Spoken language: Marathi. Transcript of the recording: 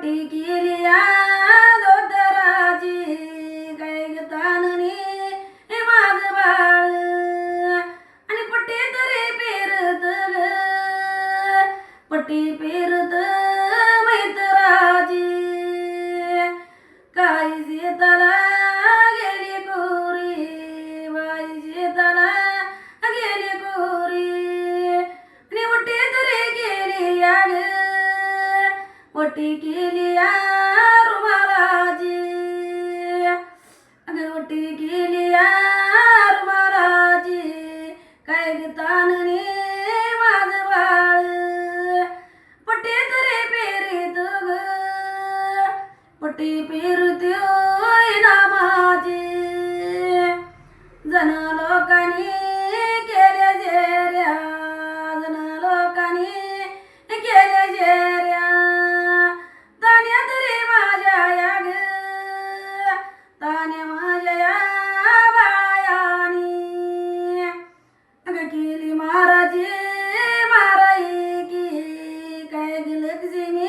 पट्टी केली या धोतराची काय ग ताननी हे माझं बाळ आणि पट्टी तरी पेरत ग पट्टी पेरत मैत्राची काही शेताला गेली कोरी बाई शेताला गेली कोरी आणि पट्टी तरी केली या ग पट्टी केली या रुमालाची अगं पट्टी केली या रुमालाची काय ग ताननी माझं बाळ पट्टी तरी पेरीत ग पट्टी पेरतोय ना माझी जण लोकांनी केल्या जेऱ्या जण लोकांनी केल्या जेऱ्या तान्या तरी माझ्या या ग तान्या माझ्या या बाळायानी अगं केली महाराजी माराई की काय ग लक्ष्मी